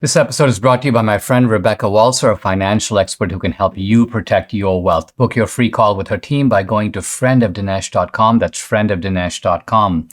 This episode is brought to you by my friend Rebecca Walser, a financial expert who can help you protect your wealth. Book your free call with her team by going to friendofdinesh.com. That's friendofdinesh.com.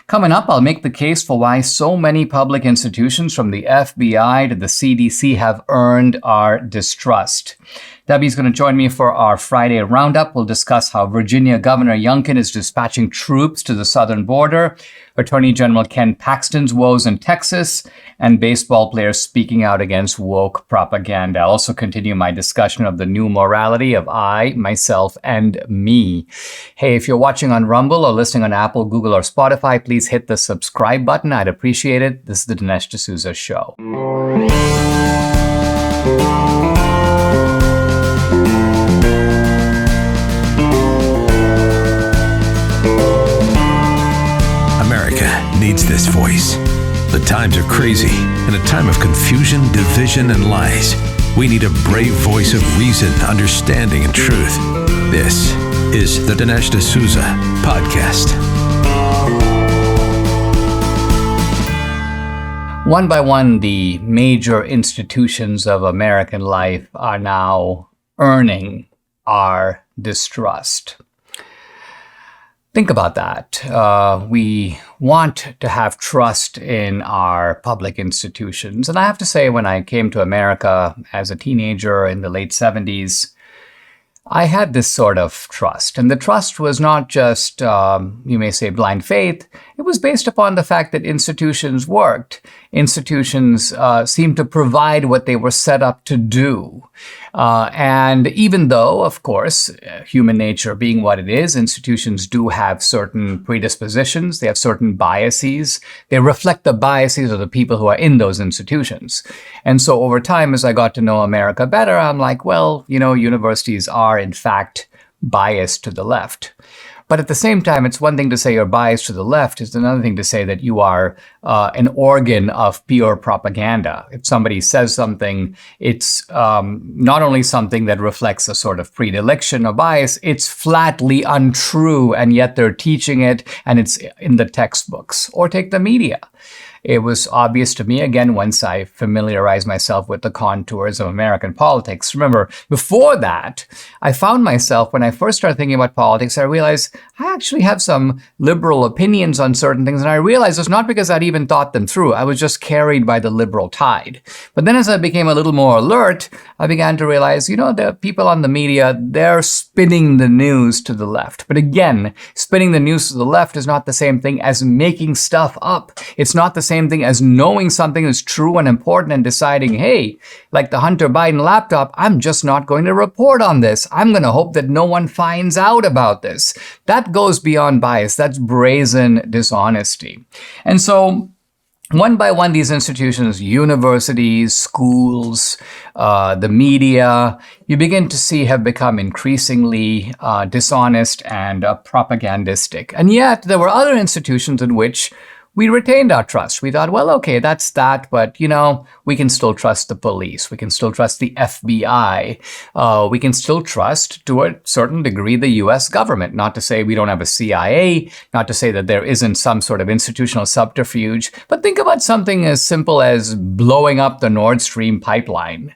Coming up, I'll make the case for why so many public institutions from the FBI to the CDC have earned our distrust. Debbie's going to join me for our Friday roundup. We'll discuss how Virginia Governor Youngkin is dispatching troops to the southern border, Attorney General Ken Paxton's woes in Texas, and baseball players speaking out against woke propaganda. I'll also continue my discussion of the new morality of I, myself, and me. Hey, if you're watching on Rumble or listening on Apple, Google, or Spotify, please hit the subscribe button. I'd appreciate it. This is the Dinesh D'Souza Show. Needs this voice. The times are crazy. In a time of confusion, division, and lies, we need a brave voice of reason, understanding, and truth. This is the Dinesh D'Souza Podcast. One by one, the major institutions of American life are now earning our distrust. Think about that. We want to have trust in our public institutions. And I have to say, when I came to America as a teenager in the late 70s, I had this sort of trust. And the trust was not just, you may say, blind faith. It was based upon the fact that institutions worked. Institutions seemed to provide what they were set up to do. And even though, of course, human nature being what it is, institutions do have certain predispositions. They have certain biases. They reflect the biases of the people who are in those institutions. And so over time, as I got to know America better, I'm like, well, universities are, in fact, biased to the left. But at the same time, it's one thing to say you're biased to the left. It's another thing to say that you are an organ of pure propaganda. If somebody says something, it's not only something that reflects a sort of predilection or bias, it's flatly untrue, and yet they're teaching it, and it's in the textbooks. Or take the media. It was obvious to me, again, once I familiarized myself with the contours of American politics. Remember, before that, I found myself, when I first started thinking about politics, I realized I actually have some liberal opinions on certain things. And I realized it's not because I'd even thought them through. I was just carried by the liberal tide. But then as I became a little more alert, I began to realize, the people on the media, they're spinning the news to the left. But again, spinning the news to the left is not the same thing as making stuff up. It's not the same thing as knowing something is true and important and deciding, hey, like the Hunter Biden laptop, I'm just not going to report on this. I'm going to hope that no one finds out about this. That goes beyond bias. That's brazen dishonesty. And so one by one, these institutions, universities, schools, the media, you begin to see have become increasingly dishonest and propagandistic. And yet there were other institutions in which we retained our trust. We thought, well, okay, that's that, but, we can still trust the police. We can still trust the FBI. We can still trust, to a certain degree, the U.S. government. Not to say we don't have a CIA, not to say that there isn't some sort of institutional subterfuge, but think about something as simple as blowing up the Nord Stream pipeline.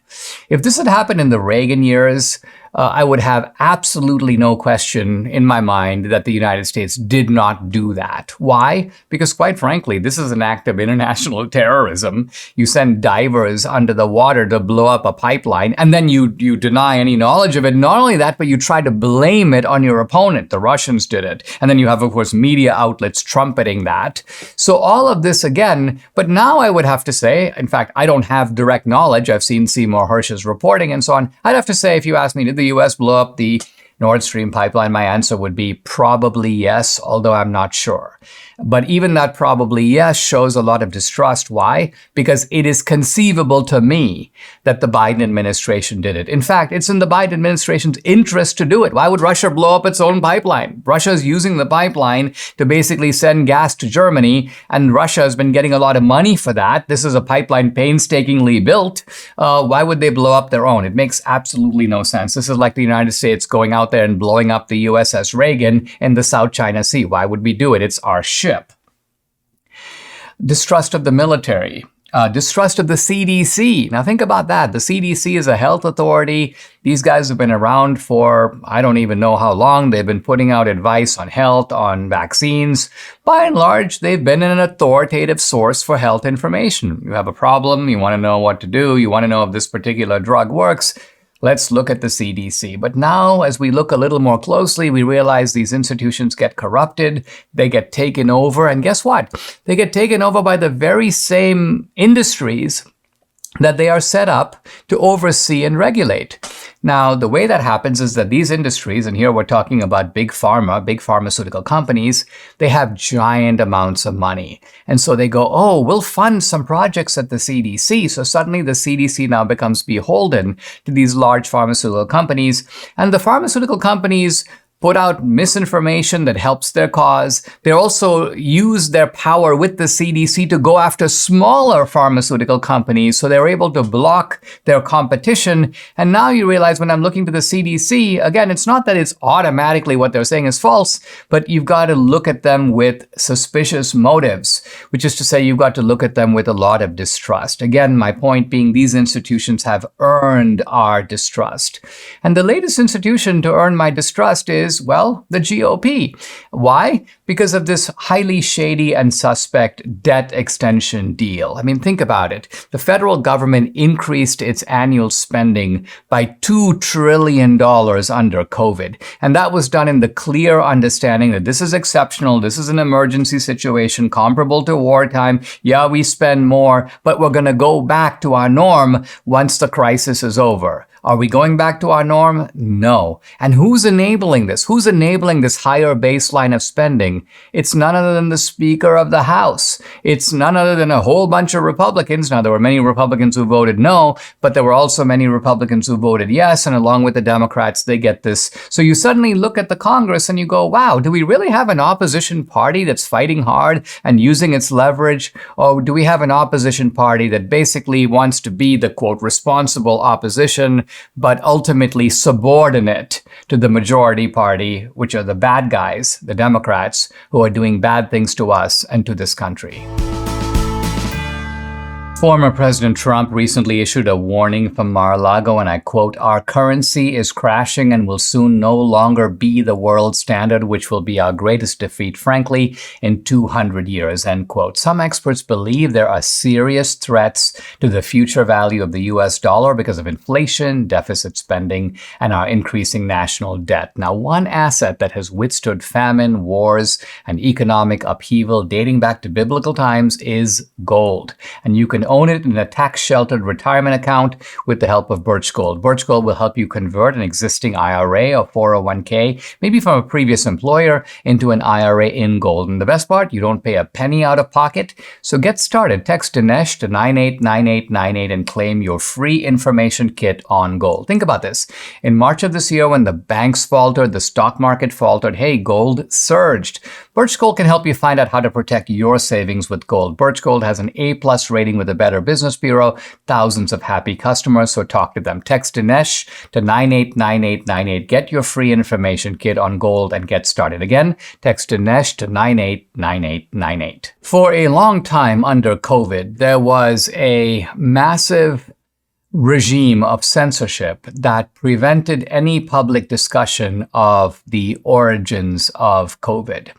If this had happened in the Reagan years, I would have absolutely no question in my mind that the United States did not do that. Why? Because quite frankly, this is an act of international terrorism. You send divers under the water to blow up a pipeline, and then you deny any knowledge of it. Not only that, but you try to blame it on your opponent. The Russians did it. And then you have, of course, media outlets trumpeting that. So all of this again, but now I would have to say, in fact, I don't have direct knowledge. I've seen Seymour Hersh's reporting and so on. I'd have to say, if you ask me, did the U.S. blow up the Nord Stream pipeline? My answer would be probably yes, although I'm not sure. But even that probably yes shows a lot of distrust. Why? Because it is conceivable to me that the Biden administration did it. In fact, it's in the Biden administration's interest to do it. Why would Russia blow up its own pipeline? Russia is using the pipeline to basically send gas to Germany, and Russia has been getting a lot of money for that. This is a pipeline painstakingly built. Why would they blow up their own? It makes absolutely no sense. This is like the United States going out there and blowing up the USS Reagan in the South China Sea. Why would we do it? It's our ship. Distrust of the military. Distrust of the CDC. Now think about that. The CDC is a health authority. These guys have been around for, I don't even know how long. They've been putting out advice on health, on vaccines. By and large, they've been an authoritative source for health information. You have a problem, you want to know what to do, you want to know if this particular drug works. Let's look at the CDC. But now, as we look a little more closely, we realize these institutions get corrupted, they get taken over, and guess what? They get taken over by the very same industries that they are set up to oversee and regulate. Now, the way that happens is that these industries, and here we're talking about big pharma, big pharmaceutical companies, they have giant amounts of money. And so they go, oh, we'll fund some projects at the CDC. So suddenly the CDC now becomes beholden to these large pharmaceutical companies. And the pharmaceutical companies put out misinformation that helps their cause. They also use their power with the CDC to go after smaller pharmaceutical companies, so they're able to block their competition. And now you realize when I'm looking to the CDC, again, it's not that it's automatically what they're saying is false, but you've got to look at them with suspicious motives, which is to say you've got to look at them with a lot of distrust. Again, my point being these institutions have earned our distrust. And the latest institution to earn my distrust is, well, the GOP. Why? Because of this highly shady and suspect debt extension deal. I mean, think about it. The federal government increased its annual spending by $2 trillion under COVID. And that was done in the clear understanding that this is exceptional. This is an emergency situation comparable to wartime. Yeah, we spend more, but we're going to go back to our norm once the crisis is over. Are we going back to our norm? No. And who's enabling this? Who's enabling this higher baseline of spending? It's none other than the Speaker of the House. It's none other than a whole bunch of Republicans. Now, there were many Republicans who voted no, but there were also many Republicans who voted yes, and along with the Democrats, they get this. So you suddenly look at the Congress and you go, wow, do we really have an opposition party that's fighting hard and using its leverage? Or do we have an opposition party that basically wants to be the, quote, responsible opposition, but ultimately subordinate to the majority party, which are the bad guys, the Democrats, who are doing bad things to us and to this country? Former President Trump recently issued a warning from Mar-a-Lago, and I quote, "Our currency is crashing and will soon no longer be the world standard, which will be our greatest defeat, frankly, in 200 years, end quote. Some experts believe there are serious threats to the future value of the US dollar because of inflation, deficit spending, and our increasing national debt. Now, one asset that has withstood famine, wars, and economic upheaval dating back to biblical times is gold. And you can own it in a tax-sheltered retirement account with the help of Birch Gold. Birch Gold will help you convert an existing IRA or 401k, maybe from a previous employer, into an IRA in gold. And the best part, you don't pay a penny out of pocket. So get started. Text Dinesh to 989898 and claim your free information kit on gold. Think about this. In March of this year, when the banks faltered, the stock market faltered, hey, gold surged. Birch Gold can help you find out how to protect your savings with gold. Birch Gold has an A+ rating with the Better Business Bureau, thousands of happy customers, so talk to them. Text Dinesh to 989898. Get your free information kit on gold and get started. Again, text Dinesh to 989898. For a long time under COVID, there was a massive regime of censorship that prevented any public discussion of the origins of COVID.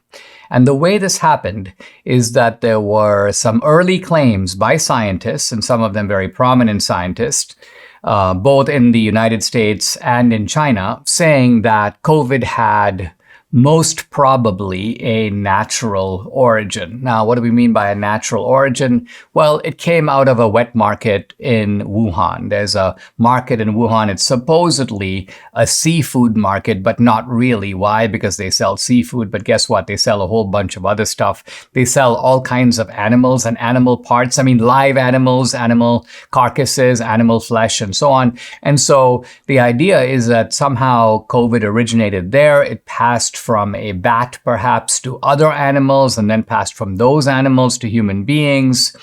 And the way this happened is that there were some early claims by scientists, and some of them very prominent scientists, both in the United States and in China, saying that COVID had most probably a natural origin. Now, what do we mean by a natural origin? Well, it came out of a wet market in Wuhan. There's a market in Wuhan. It's supposedly a seafood market, but not really. Why? Because they sell seafood, but guess what? They sell a whole bunch of other stuff. They sell all kinds of animals and animal parts. I mean, live animals, animal carcasses, animal flesh, and so on. And so the idea is that somehow COVID originated there. It passed from a bat perhaps to other animals, and then passed from those animals to human beings.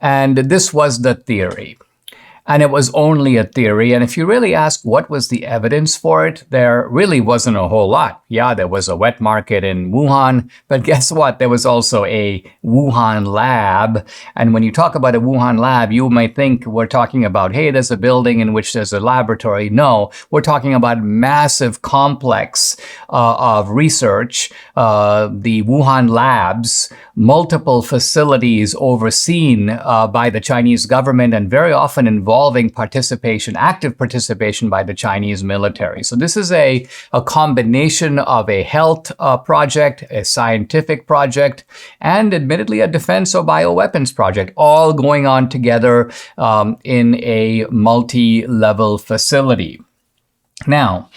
And this was the theory. And it was only a theory. And if you really ask what was the evidence for it, there really wasn't a whole lot. yeah, there was a wet market in Wuhan, but guess what? There was also a Wuhan lab. And when you talk about a Wuhan lab, you might think we're talking about, hey, there's a building in which there's a laboratory. No, we're talking about massive complex of research, the Wuhan labs, multiple facilities overseen by the Chinese government and very often involving active participation by the Chinese military. So this is a combination of a health project, a scientific project, and admittedly a defense or bioweapons project, all going on together in a multi-level facility. Now,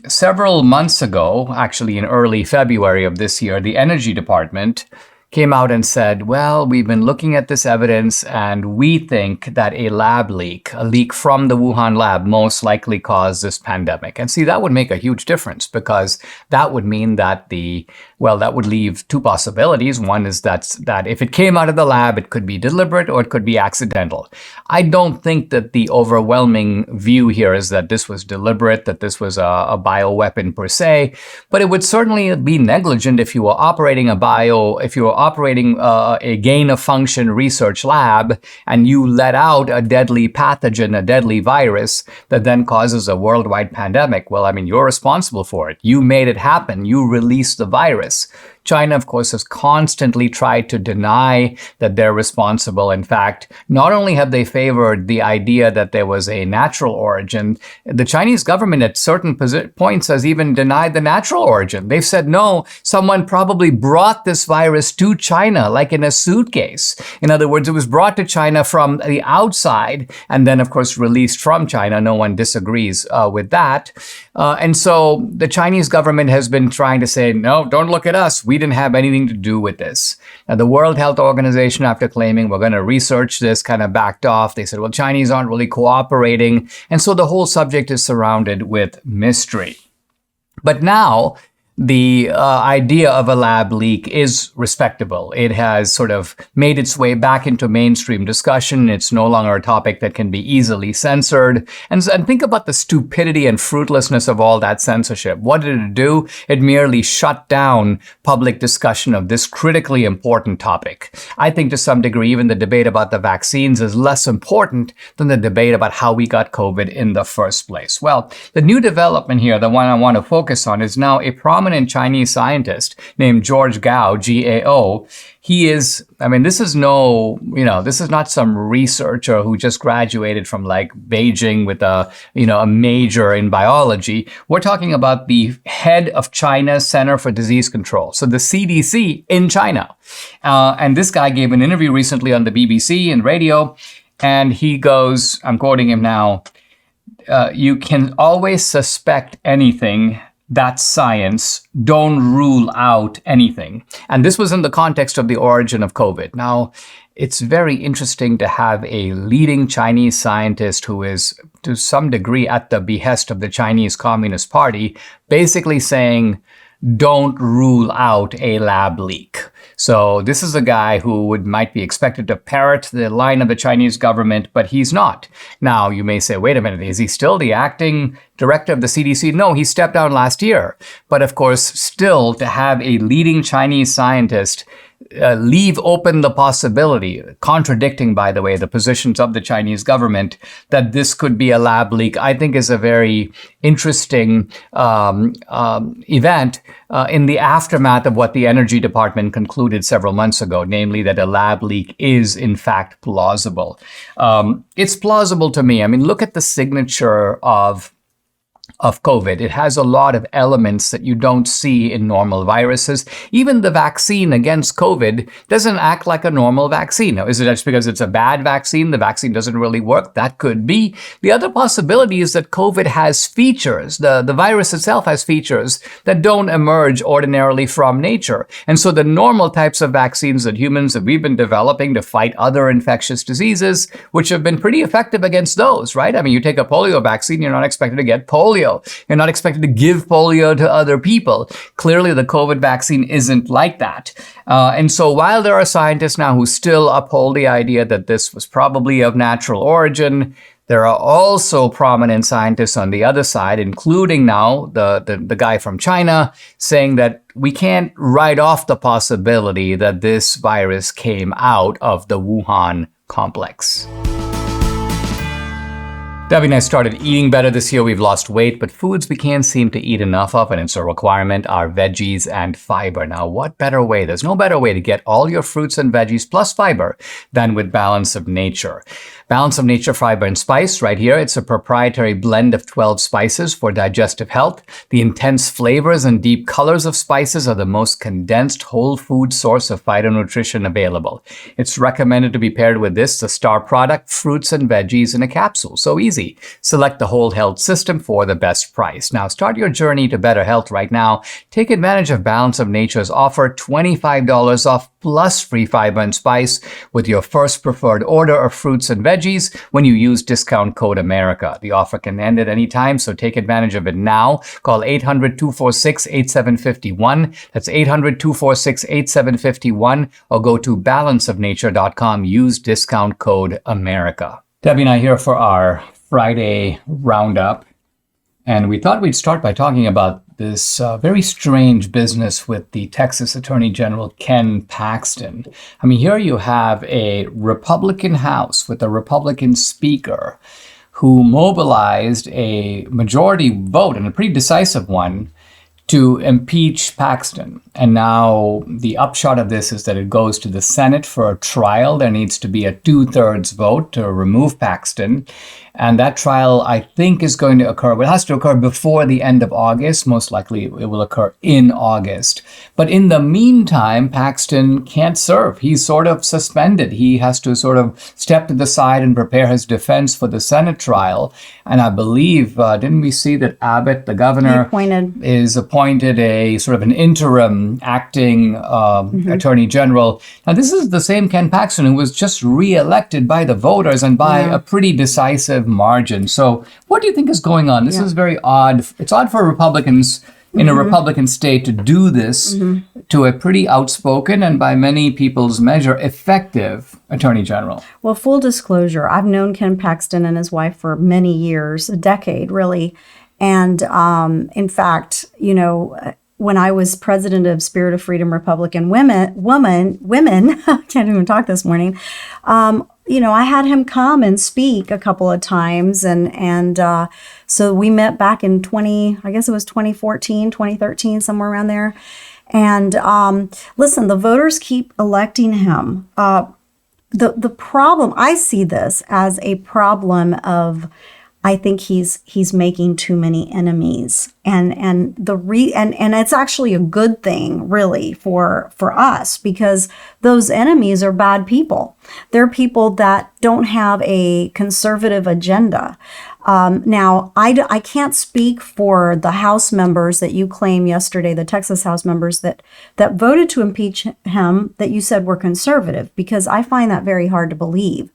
several months ago, actually in early February of this year, the Energy Department came out and said, well, we've been looking at this evidence and we think that a leak from the Wuhan lab most likely caused this pandemic. And see, that would make a huge difference because that would mean that that would leave two possibilities. One is that if it came out of the lab, it could be deliberate or it could be accidental. I don't think that the overwhelming view here is that this was deliberate, that this was a bioweapon per se, but it would certainly be negligent if you were operating a gain-of-function research lab and you let out a deadly pathogen, a deadly virus that then causes a worldwide pandemic. Well, I mean, you're responsible for it. You made it happen. You released the virus. China, of course, has constantly tried to deny that they're responsible. In fact, not only have they favored the idea that there was a natural origin, the Chinese government at certain points has even denied the natural origin. They've said, no, someone probably brought this virus to China, like in a suitcase. In other words, it was brought to China from the outside and then, of course, released from China. No one disagrees with that. And so the Chinese government has been trying to say, no, don't look at us. We didn't have anything to do with this. Now, the World Health Organization, after claiming we're going to research this, kind of backed off. They said, well, Chinese aren't really cooperating. And so the whole subject is surrounded with mystery. But now, the idea of a lab leak is respectable. It has sort of made its way back into mainstream discussion. It's no longer a topic that can be easily censored. And think about the stupidity and fruitlessness of all that censorship. What did it do? It merely shut down public discussion of this critically important topic. I think to some degree, even the debate about the vaccines is less important than the debate about how we got COVID in the first place. Well, the new development here, the one I want to focus on, is now a prominent Chinese scientist named George Gao, G-A-O. He is, this is not some researcher who just graduated from like Beijing with a major in biology. We're talking about the head of China's Center for Disease Control. So the CDC in China. And this guy gave an interview recently on the BBC and radio. And he goes, I'm quoting him now, you can always suspect anything. That's science. Don't rule out anything. And this was in the context of the origin of COVID. Now, it's very interesting to have a leading Chinese scientist who is, to some degree, at the behest of the Chinese Communist Party, basically saying, don't rule out a lab leak. So this is a guy who might be expected to parrot the line of the Chinese government, but he's not. Now, you may say, wait a minute, is he still the acting director of the CDC? No, he stepped down last year. But of course, still to have a leading Chinese scientist leave open the possibility, contradicting, by the way, the positions of the Chinese government, that this could be a lab leak, I think is a very interesting event in the aftermath of what the Energy Department concluded several months ago, namely that a lab leak is, in fact, plausible. It's plausible to me. Look at the signature of COVID. It has a lot of elements that you don't see in normal viruses. Even the vaccine against COVID doesn't act like a normal vaccine. Now, is it just because it's a bad vaccine? The vaccine doesn't really work? That could be. The other possibility is that COVID has features. The virus itself has features that don't emerge ordinarily from nature. And so the normal types of vaccines that we've been developing to fight other infectious diseases, which have been pretty effective against those, right? You take a polio vaccine, you're not expected to get polio. You're not expected to give polio to other people. Clearly, the COVID vaccine isn't like that. And so while there are scientists now who still uphold the idea that this was probably of natural origin, There are also prominent scientists on the other side, including now the guy from China, saying that we can't write off the possibility that this virus came out of the Wuhan complex. Debbie and I started eating better this year. We've lost weight, but foods we can't seem to eat enough of, and it's a requirement, are veggies and fiber. Now, what better way? There's no better way to get all your fruits and veggies plus fiber than with Balance of Nature. Balance of Nature Fiber and Spice, right here. It's a proprietary blend of 12 spices for digestive health. The intense flavors and deep colors of spices are the most condensed whole food source of phytonutrition available. It's recommended to be paired with this, the star product, fruits and veggies in a capsule. So easy. Select the whole health system for the best price. Now, start your journey to better health right now. Take advantage of Balance of Nature's offer, $25 off plus free fiber and spice with your first preferred order of fruits and veggies when you use discount code America. The offer can end at any time, so take advantage of it now. Call 800-246-8751. That's 800-246-8751, or go to balanceofnature.com. Use discount code America. Debbie and I here for our Friday roundup, and we thought we'd start by talking about this very strange business with the Texas Attorney General Ken Paxton. I mean, here you have a Republican House with a Republican Speaker who mobilized a majority vote, and a pretty decisive one, to impeach Paxton. And now the upshot of this is that it goes to the Senate for a trial. There needs to be a 2/3 vote to remove Paxton. And that trial, I think, is going to occur. Well, it has to occur before the end of August. Most likely it will occur in August. But in the meantime, Paxton can't serve. He's sort of suspended. He has to sort of step to the side and prepare his defense for the Senate trial. And I believe, didn't we see that Abbott, the governor, is appointed a sort of an interim acting attorney general. Now, this is the same Ken Paxton who was just reelected by the voters and by a pretty decisive margin. So what do you think is going on? This is very odd. It's odd for Republicans in a Republican state to do this to a pretty outspoken and by many people's measure effective attorney general. Well, full disclosure, I've known Ken Paxton and his wife for many years, a decade really. And in fact, you know, when I was president of Spirit of Freedom Republican Women, I can't even talk this morning, you know, I had him come and speak a couple of times. And so we met back in 2014, 2013, somewhere around there. And listen, the voters keep electing him. The problem, I see this as a problem of, I think he's making too many enemies, and it's actually a good thing really for us, because those enemies are bad people. They're people that don't have a conservative agenda. Now, I can't speak for the House members that you claim yesterday, the Texas House members that voted to impeach him, that you said were conservative, because I find that very hard to believe.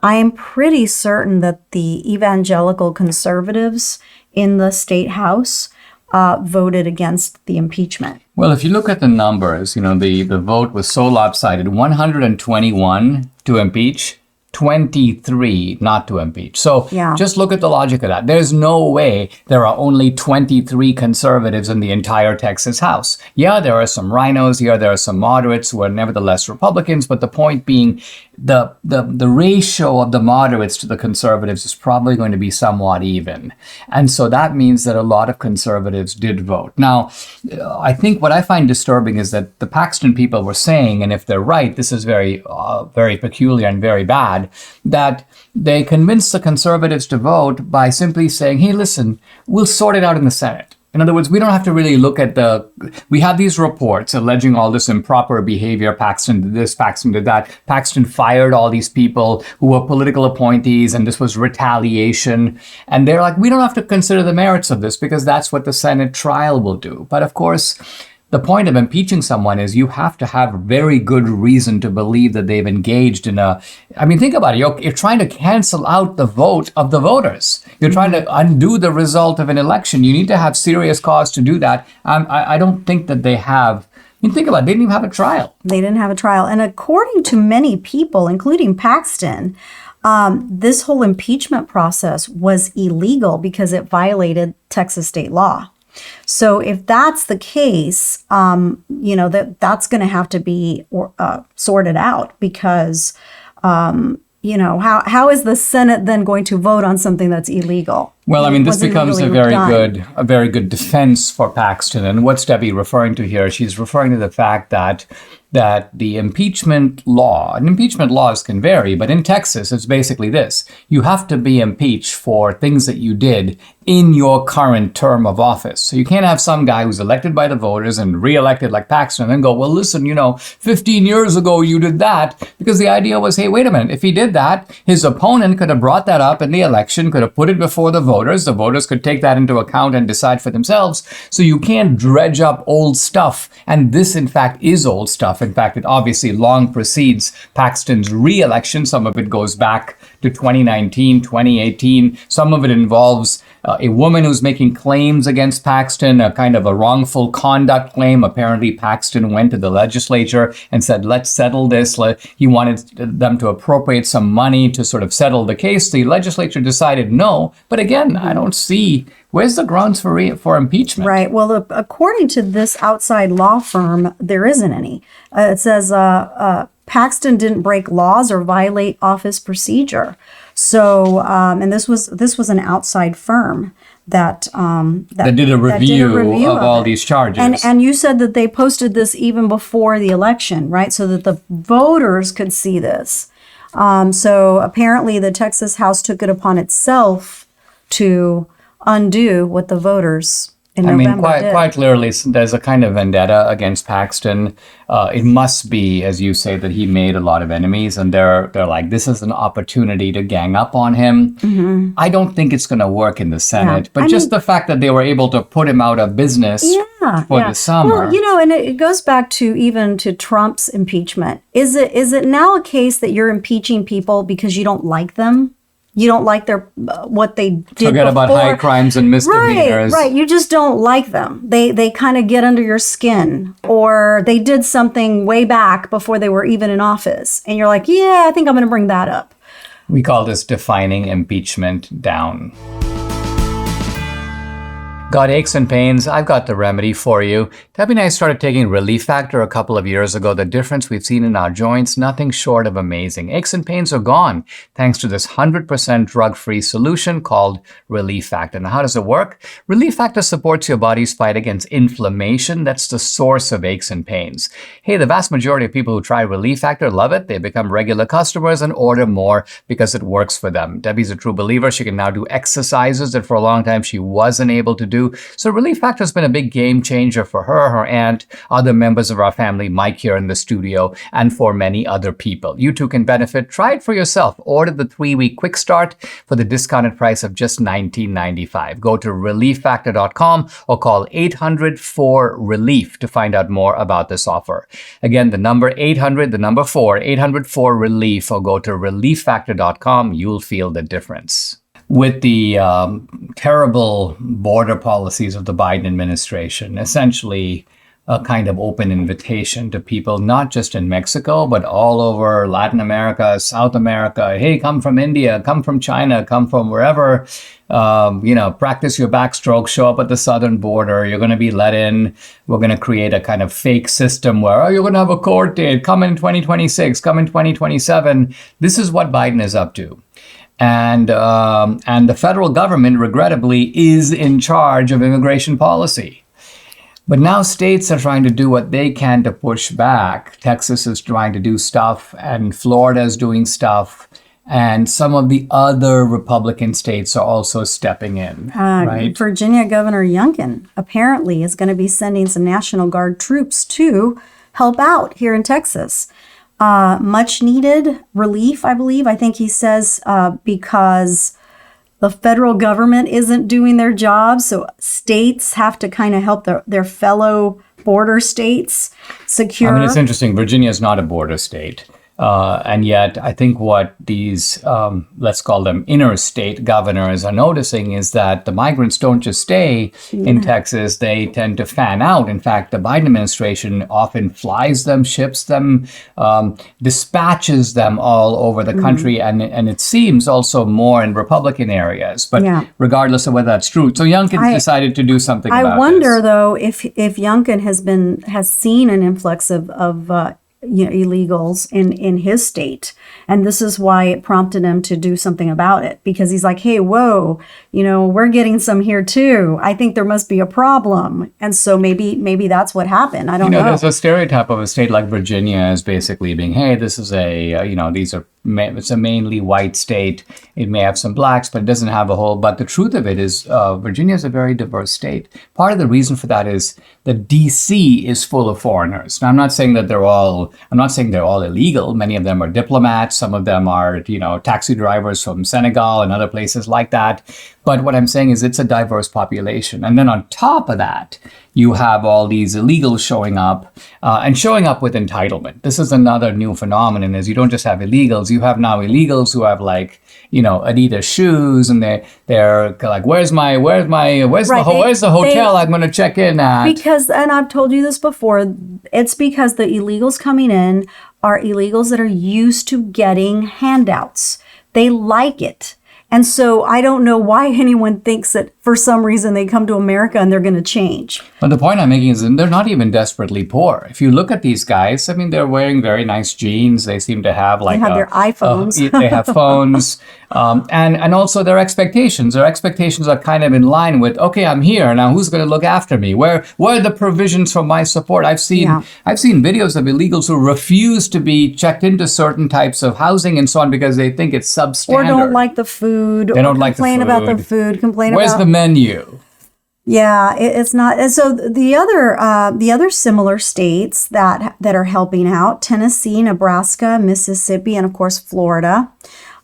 I am pretty certain that the evangelical conservatives in the state house voted against the impeachment. Well, if you look at the numbers, you know, the vote was so lopsided, 121 to impeach, 23 not to impeach. So just look at the logic of that. There's no way there are only 23 conservatives in the entire Texas House. Yeah, there are some rhinos here. There are some moderates who are nevertheless Republicans. But the point being, the ratio of the moderates to the conservatives is probably going to be somewhat even. And so that means that a lot of conservatives did vote. Now, I think what I find disturbing is that the Paxton people were saying, and if they're right, this is very peculiar and very bad, that they convinced the conservatives to vote by simply saying, hey, listen, we'll sort it out in the Senate. In other words, we don't have to really look at we have these reports alleging all this improper behavior. Paxton did this, Paxton did that. Paxton fired all these people who were political appointees, and this was retaliation. And they're like, we don't have to consider the merits of this because that's what the Senate trial will do. But of course, the point of impeaching someone is you have to have very good reason to believe that they've engaged in think about it. You're trying to cancel out the vote of the voters. You're trying to undo the result of an election. You need to have serious cause to do that. I don't think that they have. Think about it. They didn't even have a trial. They didn't have a trial. And according to many people, including Paxton, This whole impeachment process was illegal because it violated Texas state law. So if that's the case, that's going to have to be sorted out because, how is the Senate then going to vote on something that's illegal? Well, I mean, this becomes a very good defense for Paxton. And what's Debbie referring to here? She's referring to the fact that the impeachment law, and impeachment laws can vary, but in Texas, it's basically this. You have to be impeached for things that you did in your current term of office. So you can't have some guy who's elected by the voters and reelected like Paxton and then go, well, listen, 15 years ago you did that. Because the idea was, hey, wait a minute. If he did that, his opponent could have brought that up in the election, could have put it before the voters. The voters could take that into account and decide for themselves. So you can't dredge up old stuff. And this, in fact, is old stuff. In fact, it obviously long precedes Paxton's re-election. Some of it goes back to 2019, 2018. Some of it involves a woman who's making claims against Paxton, a kind of a wrongful conduct claim. Apparently, Paxton went to the legislature and said, let's settle this. He wanted them to appropriate some money to sort of settle the case. The legislature decided no. But again, I don't see where's the grounds for impeachment. Right. Well, according to this outside law firm, there isn't any. It says Paxton didn't break laws or violate office procedure. So, and this was an outside firm that did a review of all these charges. And you said that they posted this even before the election, right? So that the voters could see this. So apparently the Texas House took it upon itself to undo what the voters in November did. Quite clearly, there's a kind of vendetta against Paxton. It must be, as you say, that he made a lot of enemies, and they're like, this is an opportunity to gang up on him. Mm-hmm. I don't think it's going to work in the Senate, but the fact that they were able to put him out of business for the summer. Well, and it goes back to even to Trump's impeachment. Is it now a case that you're impeaching people because you don't like them? You don't like what they did Forget before. about high crimes and misdemeanors. Right. You just don't like them. They kind of get under your skin, or they did something way back before they were even in office. And you're like, yeah, I think I'm going to bring that up. We call this defining impeachment down. Got aches and pains? I've got the remedy for you. Debbie and I started taking Relief Factor a couple of years ago. The difference we've seen in our joints, nothing short of amazing. Aches and pains are gone thanks to this 100% drug-free solution called Relief Factor. Now, how does it work? Relief Factor supports your body's fight against inflammation. That's the source of aches and pains. Hey, the vast majority of people who try Relief Factor love it. They become regular customers and order more because it works for them. Debbie's a true believer. She can now do exercises that for a long time she wasn't able to do. So Relief Factor has been a big game changer for her, her aunt, other members of our family, Mike here in the studio, and for many other people. You too can benefit. Try it for yourself. Order the 3-week quick start for the discounted price of just $19.95. Go to relieffactor.com or call 800-4-RELIEF to find out more about this offer. Again, the number 800-4-relief, or go to relieffactor.com. You'll feel the difference. With the terrible border policies of the Biden administration, essentially a kind of open invitation to people, not just in Mexico, but all over Latin America, South America. Hey, come from India, come from China, come from wherever, practice your backstroke, show up at the southern border. You're going to be let in. We're going to create a kind of fake system where, you're going to have a court date. Come in 2026, come in 2027. This is what Biden is up to. And the federal government, regrettably, is in charge of immigration policy. But now states are trying to do what they can to push back. Texas is trying to do stuff, and Florida is doing stuff. And some of the other Republican states are also stepping in, right? Virginia Governor Youngkin apparently is going to be sending some National Guard troops to help out here in Texas. Much needed relief, I believe. I think he says because the federal government isn't doing their job, so states have to kind of help their fellow border states secure. I mean, it's interesting. Virginia is not a border state. And yet, I think what these, let's call them interstate governors are noticing is that the migrants don't just stay in Texas, they tend to fan out. In fact, the Biden administration often flies them, ships them, dispatches them all over the country. And it seems also more in Republican areas. But regardless of whether that's true. So Youngkin decided to do something about this. I wonder, though, if Youngkin has seen an influx of illegals in his state, and this is why it prompted him to do something about it, because he's like, hey, whoa, we're getting some here too. I think there must be a problem, and so maybe that's what happened. I don't know. There's a stereotype of a state like Virginia as basically being, hey, this is it's a mainly white state. It may have some blacks, but it doesn't have a whole. But the truth of it is, Virginia is a very diverse state. Part of the reason for that is that D.C. is full of foreigners. Now, I'm not saying they're all illegal. Many of them are diplomats. Some of them are, taxi drivers from Senegal and other places like that. But what I'm saying is it's a diverse population. And then on top of that, you have all these illegals showing up with entitlement. This is another new phenomenon, is you don't just have illegals, you have now illegals who have Adidas shoes, and they're like, where's the hotel I'm going to check in at? Because, and I've told you this before, it's because the illegals coming in are illegals that are used to getting handouts. They like it. And so I don't know why anyone thinks that for some reason they come to America and they're going to change. But the point I'm making is they're not even desperately poor. If you look at these guys, they're wearing very nice jeans. They seem to have they have their iPhones. They have phones. And also their expectations. Their expectations are kind of in line with, okay, I'm here. Now who's going to look after me? Where are the provisions for my support? I've seen videos of illegals who refuse to be checked into certain types of housing and so on because they think it's substandard. Or don't like the food. They don't like the food. Complain about the food. Where's the menu? Yeah, it's not. And so the other similar states that are helping out, Tennessee, Nebraska, Mississippi, and of course Florida,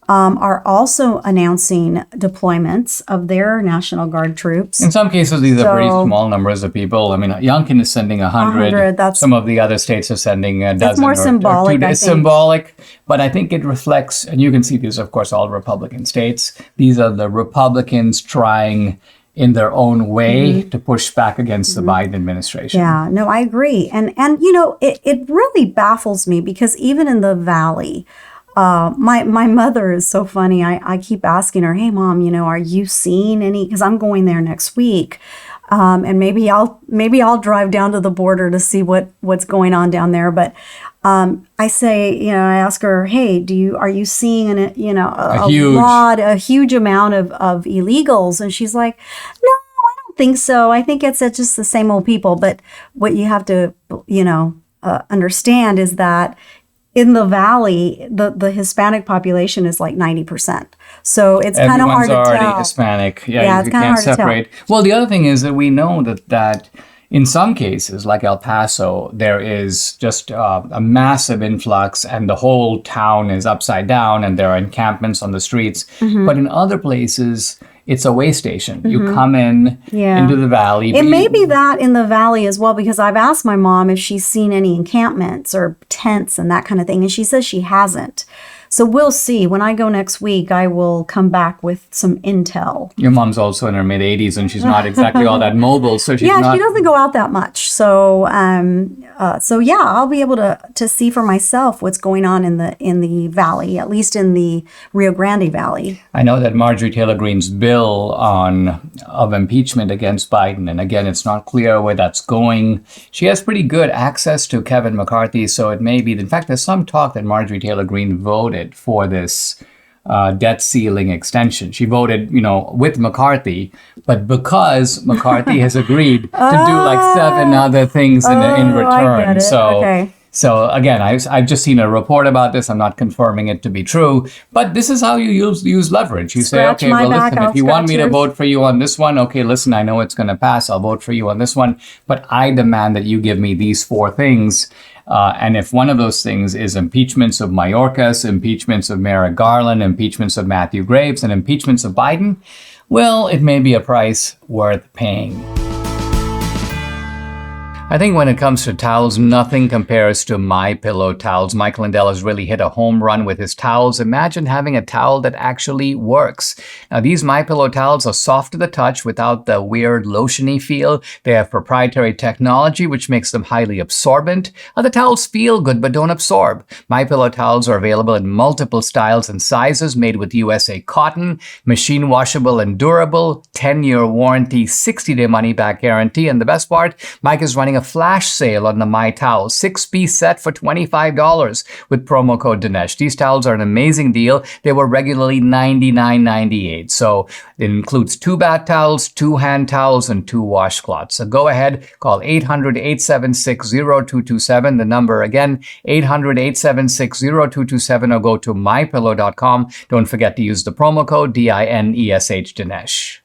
are also announcing deployments of their National Guard troops. In some cases, these are pretty small numbers of people. I mean, Youngkin is sending 100. Some of the other states are sending a dozen. That's more symbolic, I think. It's symbolic, but I think it reflects, and you can see these, of course, all Republican states. These are the Republicans trying in their own way to push back against the Biden administration. Yeah, no, I agree. And it really baffles me because even in the Valley, my mother is so funny. I keep asking her, hey, Mom, are you seeing any? Because I'm going there next week. And maybe I'll drive down to the border to see what's going on down there. But I say, I ask her, hey, are you seeing a huge amount of illegals? And she's like, no, I don't think so. I think it's just the same old people. But what you have to, understand is that in the Valley, the Hispanic population is like 90%. So it's kind of hard to tell. Everyone's already Hispanic. Yeah, it's kind of hard to tell. Well, the other thing is that we know that in some cases, like El Paso, there is just a massive influx and the whole town is upside down and there are encampments on the streets. But in other places, it's a way station. You come in into the Valley. It may be that in the Valley as well, because I've asked my mom if she's seen any encampments or tents and that kind of thing, and she says she hasn't. So we'll see. When I go next week, I will come back with some intel. Your mom's also in her mid-80s, and she's not exactly all that mobile, so she's not... she doesn't go out that much. So, I'll be able to see for myself what's going on in the Valley, at least in the Rio Grande Valley. I know that Marjorie Taylor Greene's bill of impeachment against Biden, and again, it's not clear where that's going. She has pretty good access to Kevin McCarthy, so it may be... In fact, there's some talk that Marjorie Taylor Greene voted for this debt ceiling extension. She voted, with McCarthy, but because McCarthy has agreed to do like 7 other things in return. I get it. Okay. So again, I've just seen a report about this. I'm not confirming it to be true, but this is how you use leverage. You say, okay, well, listen, if you want me to vote for you on this one, okay, listen, I know it's going to pass. I'll vote for you on this one, but I demand that you give me these 4 things. And if one of those things is impeachments of Mayorkas, impeachments of Merrick Garland, impeachments of Matthew Graves, and impeachments of Biden, well, it may be a price worth paying. I think when it comes to towels, nothing compares to MyPillow towels. Mike Lindell has really hit a home run with his towels. Imagine having a towel that actually works. Now, these MyPillow towels are soft to the touch without the weird lotiony feel. They have proprietary technology, which makes them highly absorbent. The towels feel good, but don't absorb. MyPillow towels are available in multiple styles and sizes, made with USA cotton, machine washable and durable, 10-year warranty, 60-day money-back guarantee. And the best part, Mike is running a flash sale on the My Towel 6-piece set for $25 with promo code Dinesh. These towels are an amazing deal. They were regularly $99.98. So it includes 2 bath towels, 2 hand towels, and 2 washcloths. So go ahead, call 800-876-0227. The number again, 800-876-0227, or go to mypillow.com. Don't forget to use the promo code DINESH Dinesh.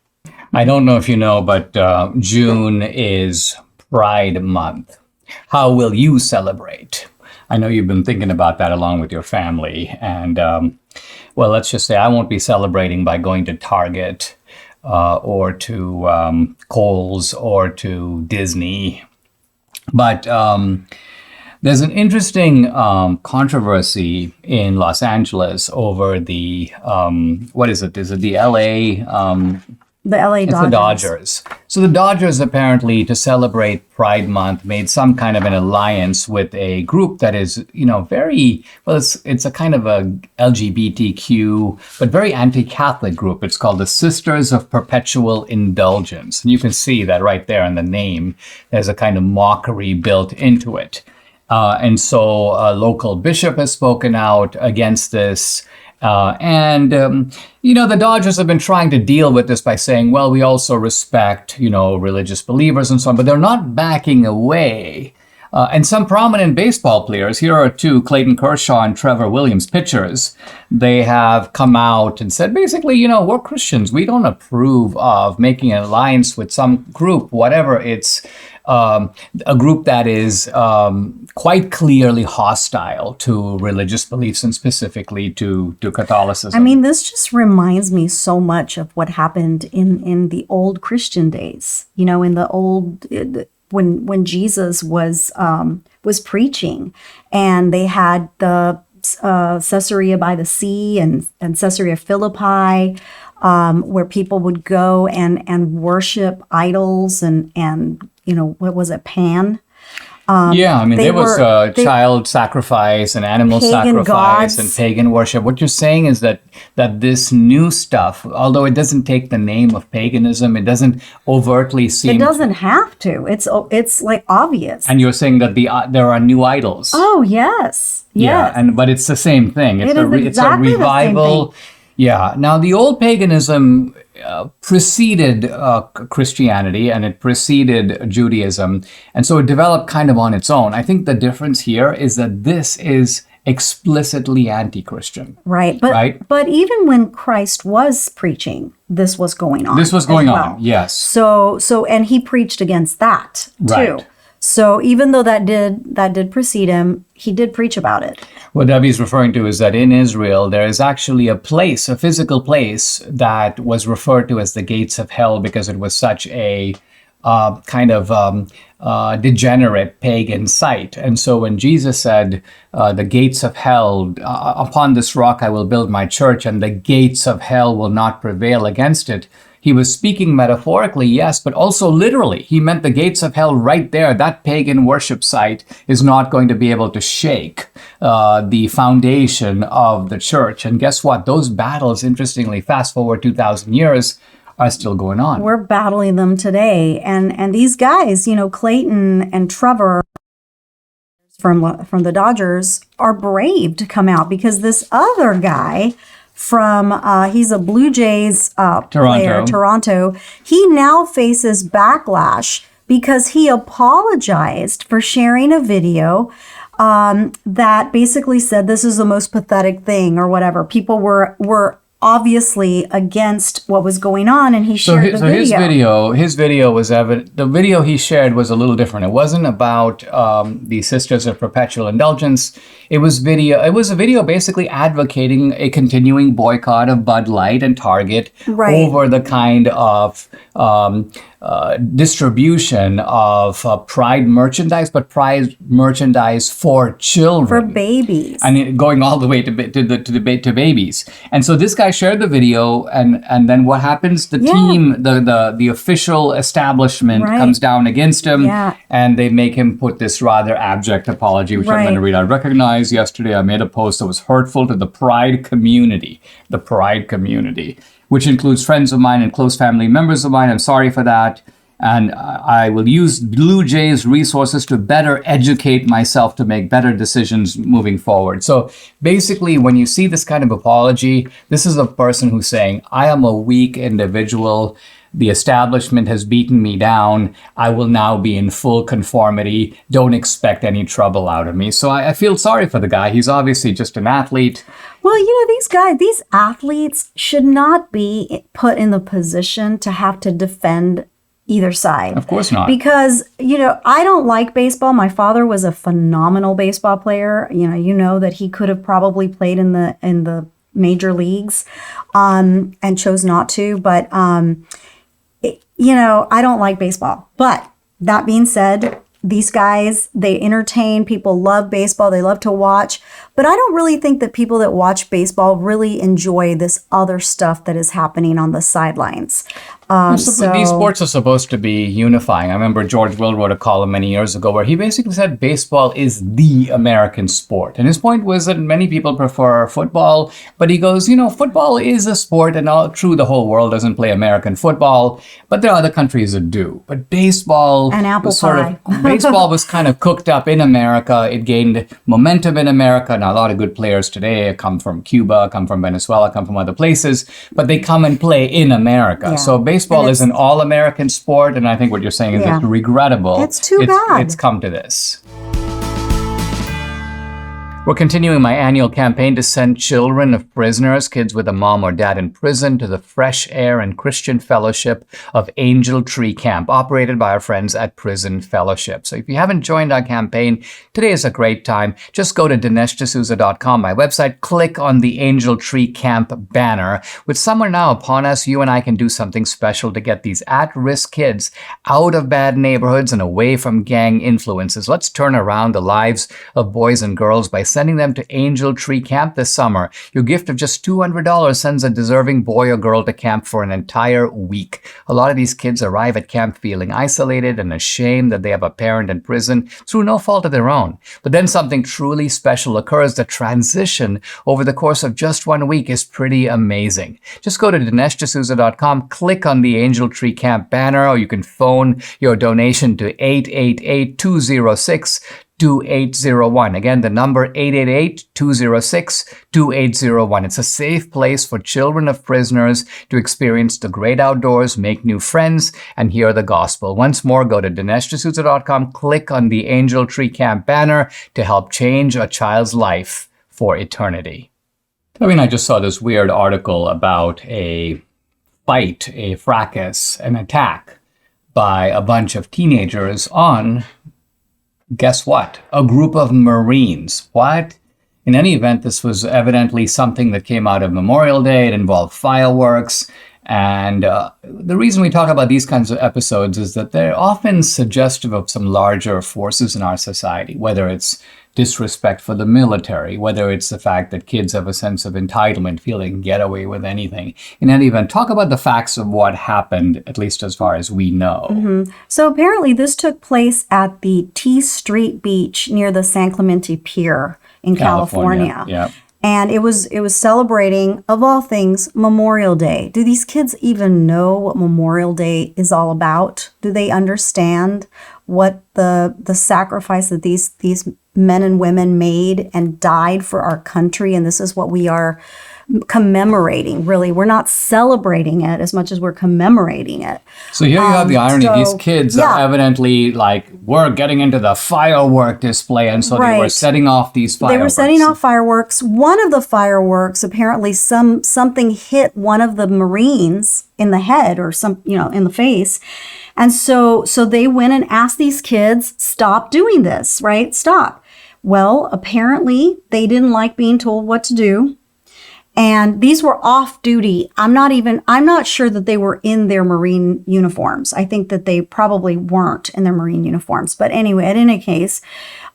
I don't know if you know, but June is Pride Month. How will you celebrate? I know you've been thinking about that along with your family. And, well, let's just say I won't be celebrating by going to Target or to Kohl's or to Disney. But there's an interesting controversy in Los Angeles over the, what is it? Is it the LA? The LA Dodgers. It's the Dodgers. So the Dodgers apparently, to celebrate Pride Month, made some kind of an alliance with a group that is, very, well, it's a kind of a LGBTQ, but very anti-Catholic group. It's called the Sisters of Perpetual Indulgence. And you can see that right there in the name. There's a kind of mockery built into it. And so a local bishop has spoken out against this. The Dodgers have been trying to deal with this by saying, well, we also respect, religious believers and so on, but they're not backing away. And some prominent baseball players, here are 2, Clayton Kershaw and Trevor Williams, pitchers. They have come out and said, basically, we're Christians. We don't approve of making an alliance with some group, whatever it's a group that is quite clearly hostile to religious beliefs and specifically to Catholicism. I mean, this just reminds me so much of what happened in the old Christian days. In the old, when Jesus was preaching, and they had the Caesarea by the sea and Caesarea Philippi, where people would go and worship idols and what was it, Pan? There was child sacrifice and animal sacrifice gods. And pagan worship. What you're saying is that this new stuff, although it doesn't take the name of paganism, it doesn't overtly seem. It doesn't have to. It's like obvious. And you're saying that there are new idols. Oh yes, yes. Yeah, but it's the same thing. It's exactly it's a revival. Yeah. Now the old paganism preceded Christianity, and it preceded Judaism, and so it developed kind of on its own. I think the difference here is that this is explicitly anti-Christian. Right. But even when Christ was preaching, this was going on. This was going on, yes. So and he preached against that too. Right. So even though that did precede him, he did preach about it. What Debbie's referring to is that in Israel, there is actually a physical place that was referred to as the gates of hell because it was such a degenerate pagan site. And so when Jesus said, the gates of hell, upon this rock I will build my church, and the gates of hell will not prevail against it, he was speaking metaphorically, yes, but also literally. He meant the gates of hell right there. That pagan worship site is not going to be able to shake the foundation of the church. And guess what? Those battles, interestingly, fast forward 2,000 years, are still going on. We're battling them today. And these guys, Clayton and Trevor from the Dodgers are brave to come out, because this other guy from he's a Blue Jays player, Toronto. He now faces backlash because he apologized for sharing a video that basically said this is the most pathetic thing or whatever. People were obviously against what was going on, and he shared the video. His video was evident. The video he shared was a little different. It wasn't about the Sisters of Perpetual Indulgence. It was a video basically advocating a continuing boycott of Bud Light and Target over the kind of distribution of Pride merchandise, but Pride merchandise for children. For babies. And going all the way to babies. And so this guy shared the video, and then what happens? The team, the official establishment comes down against him, and they make him put this rather abject apology, which I'm going to read. I recognize yesterday I made a post that was hurtful to the Pride community, which includes friends of mine and close family members of mine. I'm sorry for that. And I will use Blue Jay's resources to better educate myself to make better decisions moving forward. So basically, when you see this kind of apology, this is a person who's saying, I am a weak individual. The establishment has beaten me down. I will now be in full conformity. Don't expect any trouble out of me. So I feel sorry for the guy. He's obviously just an athlete. Well, these athletes should not be put in the position to have to defend either side. Of course not. Because, I don't like baseball. My father was a phenomenal baseball player. You know that he could have probably played in the major leagues and chose not to. But, I don't like baseball. But that being said, these guys, they entertain. People love baseball. They love to watch. But I don't really think that people that watch baseball really enjoy this other stuff that is happening on the sidelines. These sports are supposed to be unifying. I remember George Will wrote a column many years ago where he basically said baseball is the American sport. And his point was that many people prefer football, but he goes, football is a sport, and true, the whole world doesn't play American football, but there are other countries that do. But baseball and apple pie. Baseball was kind of cooked up in America. It gained momentum in America. Now, a lot of good players today come from Cuba, come from Venezuela, come from other places, but they come and play in America. Yeah. So baseball is an all-American sport, and I think what you're saying is it's regrettable. It's too bad. It's come to this. We're continuing my annual campaign to send children of prisoners, kids with a mom or dad in prison, to the fresh air and Christian fellowship of Angel Tree Camp, operated by our friends at Prison Fellowship. So if you haven't joined our campaign, today is a great time. Just go to DineshD'Souza.com, my website, click on the Angel Tree Camp banner. With summer now upon us, you and I can do something special to get these at-risk kids out of bad neighborhoods and away from gang influences. Let's turn around the lives of boys and girls by sending them to Angel Tree Camp this summer. Your gift of just $200 sends a deserving boy or girl to camp for an entire week. A lot of these kids arrive at camp feeling isolated and ashamed that they have a parent in prison through no fault of their own. But then something truly special occurs. The transition over the course of just 1 week is pretty amazing. Just go to DineshD'Souza.com, click on the Angel Tree Camp banner, or you can phone your donation to 888-206 2801. Again, the number 888-206-2801. It's a safe place for children of prisoners to experience the great outdoors, make new friends, and hear the gospel. Once more, go to DineshD'Souza.com, click on the Angel Tree Camp banner to help change a child's life for eternity. I just saw this weird article about a fight, a fracas, an attack by a bunch of teenagers on, guess what? A group of Marines. What? In any event, this was evidently something that came out of Memorial Day. It involved fireworks. And the reason we talk about these kinds of episodes is that they're often suggestive of some larger forces in our society, whether it's disrespect for the military, whether it's the fact that kids have a sense of entitlement, feel they can get away with anything. In any event, talk about the facts of what happened, at least as far as we know. Mm-hmm. So apparently this took place at the T Street Beach near the San Clemente Pier in California. Yeah. And it was celebrating, of all things, Memorial Day. Do these kids even know what Memorial Day is all about? Do they understand what the sacrifice that these men and women made and died for our country? And this is what we are commemorating, really. We're not celebrating it as much as we're commemorating it. So here you have the irony. These kids are evidently we're getting into the firework display. And so they were setting off these fireworks. They were setting off fireworks. One of the fireworks, apparently something hit one of the Marines in the head or in the face. And so they went and asked these kids, stop doing this, right? Stop. Well, apparently they didn't like being told what to do. And these were off duty. I'm not sure that they were in their Marine uniforms. I think that they probably weren't in their Marine uniforms. But anyway, in any case,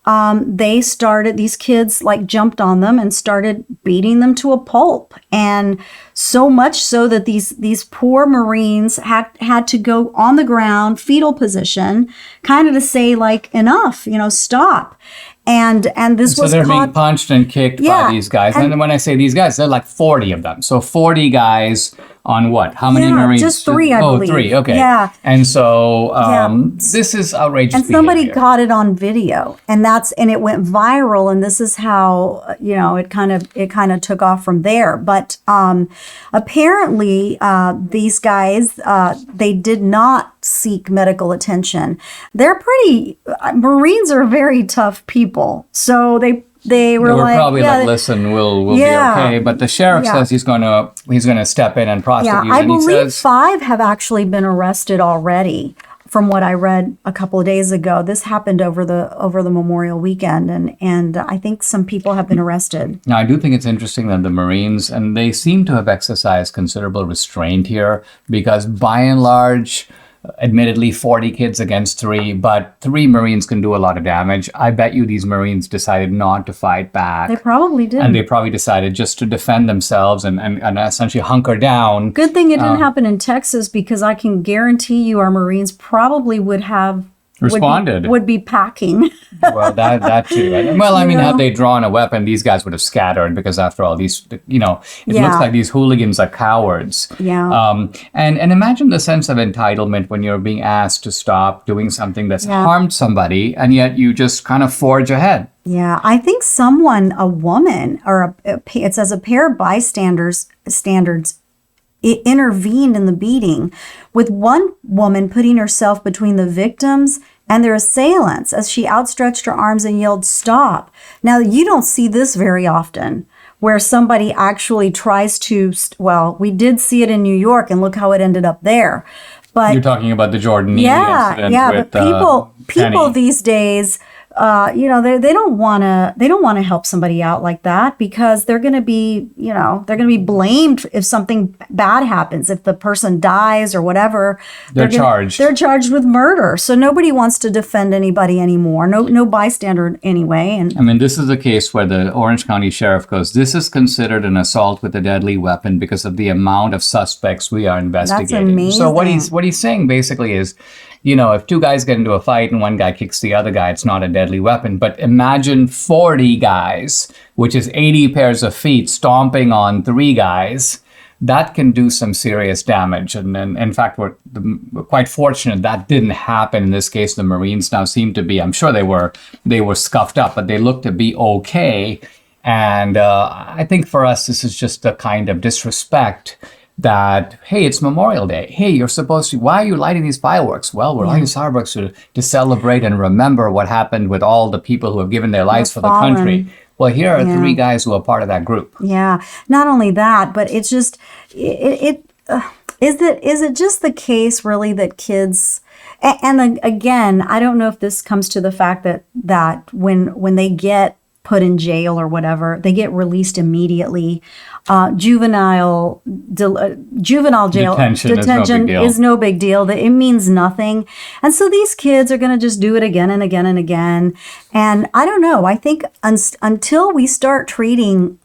these kids like jumped on them and started beating them to a pulp. And so much so that these poor Marines had to go on the ground, fetal position, kind of to say like, enough, stop. And this was so they're being punched and kicked by these guys. And when I say these guys, they're like 40 of them. So 40 guys on what? How many Marines? Just 3, I believe. 3, okay. Yeah. And so this is outrageous And somebody got it on video, and it went viral, and this is how, it kind of took off from there. But apparently these guys, they did not seek medical attention. Marines are very tough people. So they were like, probably listen, we'll be okay. But the sheriff says he's gonna step in and prosecute. Yeah, I believe 5 have actually been arrested already. From what I read a couple of days ago, this happened over the Memorial weekend, and I think some people have been arrested. Now, I do think it's interesting that the Marines, and they seem to have exercised considerable restraint here, because by and large, admittedly 40 kids against 3, but 3 Marines can do a lot of damage. I bet you these Marines decided not to fight back. They probably did. And they probably decided just to defend themselves and essentially hunker down. Good thing it didn't happen in Texas, because I can guarantee you our Marines probably would have responded. Would be packing. Well, that too. Well, I mean, had they drawn a weapon, these guys would have scattered, because after all, these, it looks like these hooligans are cowards. Yeah. And imagine the sense of entitlement when you're being asked to stop doing something that's harmed somebody, and yet you just kind of forge ahead. Yeah, I think a woman, or it says a pair of bystanders it intervened in the beating, with one woman putting herself between the victims and their assailants as she outstretched her arms and yelled, "Stop." Now, you don't see this very often, where somebody actually tries to, we did see it in New York, and look how it ended up there. But you're talking about the Jordan incident. But people these days, they don't want to help somebody out like that, because they're going to be blamed if something bad happens. If the person dies or whatever, they're charged with murder. So nobody wants to defend anybody anymore. No bystander anyway. And I mean, this is a case where the Orange County Sheriff goes, this is considered an assault with a deadly weapon because of the amount of suspects we are investigating. That's amazing. So what he's saying basically is, if 2 guys get into a fight and one guy kicks the other guy, it's not a deadly weapon. But imagine 40 guys, which is 80 pairs of feet, stomping on 3 guys. That can do some serious damage. And in fact, we're quite fortunate that didn't happen in this case. The Marines now seem to be, I'm sure they were scuffed up, but they look to be okay. And I think for us, this is just a kind of disrespect that, hey, it's Memorial Day. Hey, you're supposed to, why are you lighting these fireworks? Well, we're lighting these fireworks to celebrate and remember what happened with all the people who have given their lives for the country. Well, here are 3 guys who are part of that group. Yeah. Not only that, but it's just, is it just the case really that kids, and again, I don't know if this comes to the fact that when they get put in jail or whatever, they get released immediately. Juvenile jail detention is no big deal. It means nothing. And so these kids are going to just do it again and again and again. And I don't know. I think until we start treating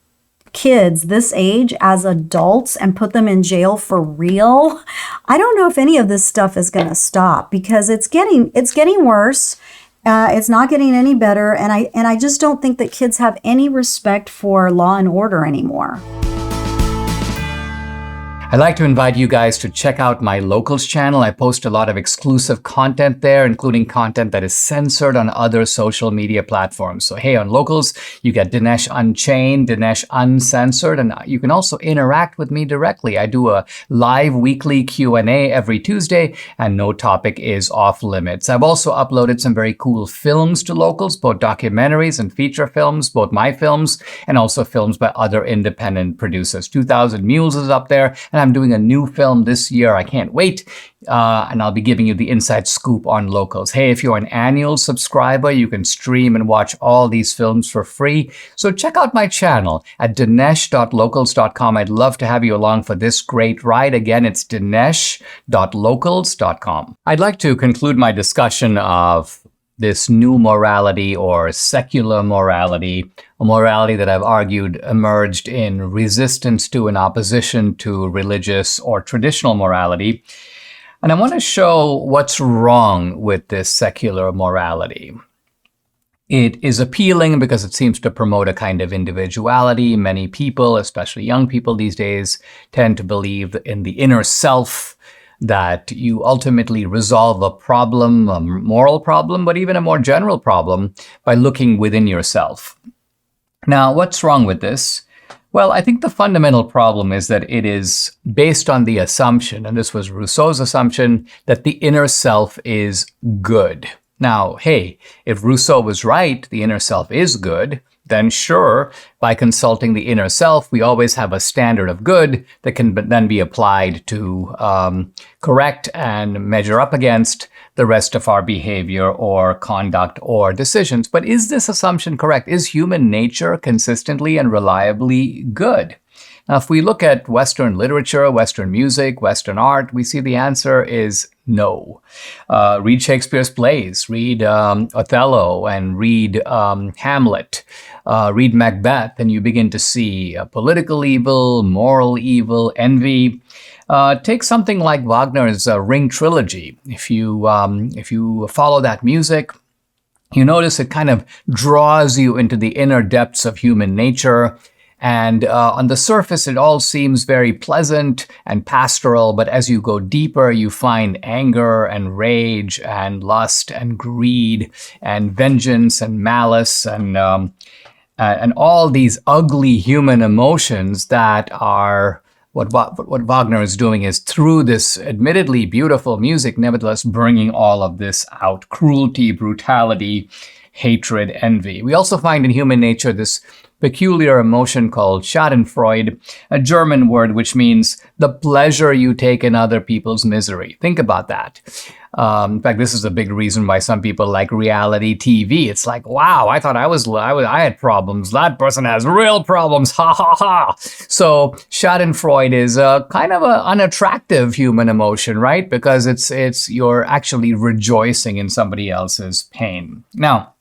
kids this age as adults and put them in jail for real, I don't know if any of this stuff is going to stop, because it's getting worse. It's not getting any better, and I just don't think that kids have any respect for law and order anymore. I'd like to invite you guys to check out my Locals channel. I post a lot of exclusive content there, including content that is censored on other social media platforms. So hey, on Locals, you get Dinesh Unchained, Dinesh Uncensored, and you can also interact with me directly. I do a live weekly Q&A every Tuesday, and no topic is off limits. I've also uploaded some very cool films to Locals, both documentaries and feature films, both my films and also films by other independent producers. 2000 Mules is up there, and And I'm doing a new film this year. I can't wait. And I'll be giving you the inside scoop on locals. Hey, if you're an annual subscriber, you can stream and watch all these films for free. So check out my channel at dinesh.locals.com. I'd love to have you along for this great ride. Again, it's dinesh.locals.com. I'd like to conclude my discussion of this new morality or secular morality, a morality that I've argued emerged in resistance to and opposition to religious or traditional morality. And I want to show what's wrong with this secular morality. It is appealing because it seems to promote a kind of individuality. Many people, especially young people these days, tend to believe in the inner self, that you ultimately resolve a problem, a moral problem, but even a more general problem by looking within yourself. Now, what's wrong with this? Well, I think the fundamental problem is that it is based on the assumption, and this was Rousseau's assumption, that the inner self is good. Now, hey, if Rousseau was right, the inner self is good, then sure, by consulting the inner self, we always have a standard of good that can then be applied to correct and measure up against the rest of our behavior or conduct or decisions. But is this assumption correct? Is human nature consistently and reliably good? Now, if we look at Western literature, Western music, Western art, we see the answer is no. Read Shakespeare's plays, read Othello, and read Hamlet, read Macbeth, and you begin to see political evil, moral evil, envy. Take something like Wagner's Ring trilogy. If you follow that music, you notice it kind of draws you into the inner depths of human nature. And on the surface, it all seems very pleasant and pastoral, but as you go deeper, you find anger and rage and lust and greed and vengeance and malice and all these ugly human emotions that are what Wagner is doing is through this admittedly beautiful music, nevertheless bringing all of this out: cruelty, brutality, hatred, envy. We also find in human nature this peculiar emotion called Schadenfreude, a German word which means the pleasure you take in other people's misery. Think about that. In fact, this is a big reason why some people like reality TV. It's like, wow, I thought I had problems. That person has real problems. Ha ha ha. So Schadenfreude is a kind of an unattractive human emotion, right? Because it's you're actually rejoicing in somebody else's pain. Now,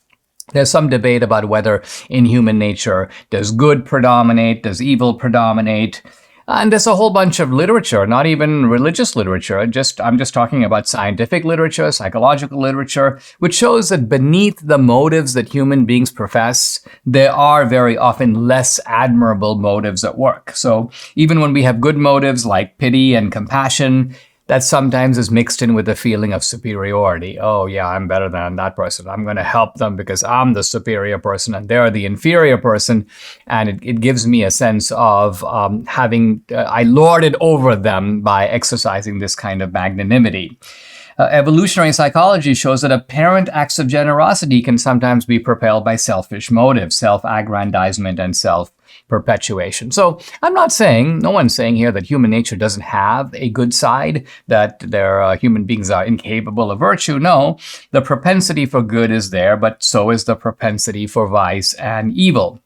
there's some debate about whether in human nature does good predominate, does evil predominate. And there's a whole bunch of literature, not even religious literature. I'm just talking about scientific literature, psychological literature, which shows that beneath the motives that human beings profess, there are very often less admirable motives at work. So even when we have good motives like pity and compassion, that sometimes is mixed in with a feeling of superiority. Oh yeah, I'm better than that person. I'm going to help them because I'm the superior person and they're the inferior person. And it gives me a sense of I lord it over them by exercising this kind of magnanimity. Evolutionary psychology shows that apparent acts of generosity can sometimes be propelled by selfish motives, self-aggrandizement and self-perpetuation. So I'm not saying, no one's saying here that human nature doesn't have a good side, that human beings are incapable of virtue. No, the propensity for good is there, but so is the propensity for vice and evil.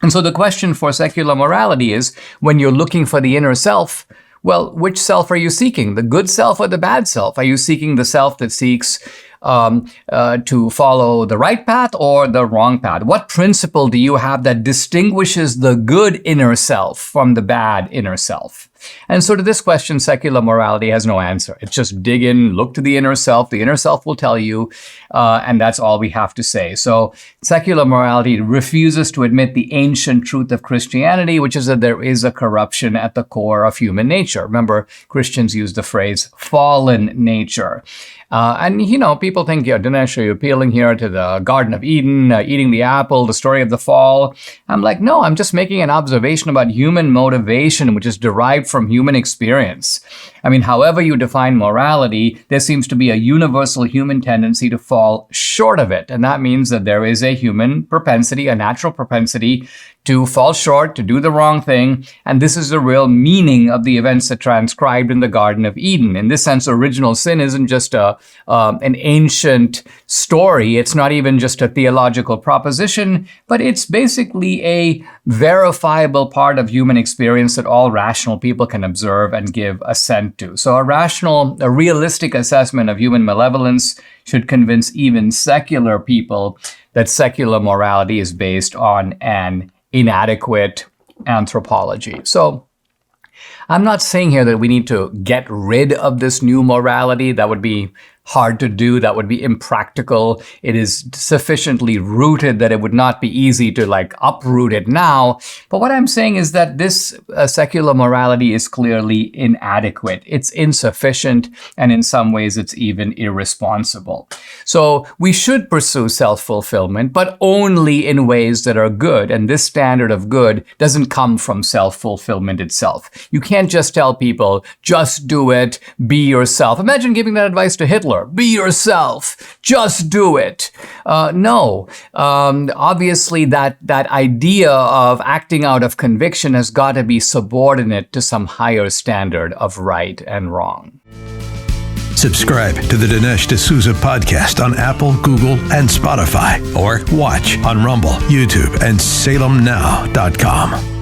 And so the question for secular morality is, when you're looking for the inner self, well, which self are you seeking? The good self or the bad self? Are you seeking the self that seeks to follow the right path or the wrong path? What principle do you have that distinguishes the good inner self from the bad inner self? And so to this question, secular morality has no answer. It's just dig in, look to the inner self. The inner self will tell you, and that's all we have to say. So secular morality refuses to admit the ancient truth of Christianity, which is that there is a corruption at the core of human nature. Remember, Christians use the phrase fallen nature. And, people think, Dinesh, are you appealing here to the Garden of Eden, eating the apple, the story of the fall? I'm like, no, I'm just making an observation about human motivation, which is derived from human experience. I mean, however you define morality, there seems to be a universal human tendency to fall short of it. And that means that there is a human propensity, a natural propensity to fall short, to do the wrong thing. And this is the real meaning of the events that transcribed in the Garden of Eden. In this sense, original sin isn't just an ancient story. It's not even just a theological proposition, but it's basically a verifiable part of human experience that all rational people can observe and give assent to. So a realistic assessment of human malevolence should convince even secular people that secular morality is based on an inadequate anthropology. So I'm not saying here that we need to get rid of this new morality. That would be hard to do. That would be impractical. It is sufficiently rooted that it would not be easy to uproot it now. But what I'm saying is that this secular morality is clearly inadequate. It's insufficient, and in some ways it's even irresponsible. So we should pursue self-fulfillment, but only in ways that are good. And this standard of good doesn't come from self-fulfillment itself. You can't just tell people, just do it, be yourself. Imagine giving that advice to Hitler. Be yourself. Just do it. No. Obviously, that idea of acting out of conviction has got to be subordinate to some higher standard of right and wrong. Subscribe to the Dinesh D'Souza podcast on Apple, Google, and Spotify, or watch on Rumble, YouTube, and SalemNow.com.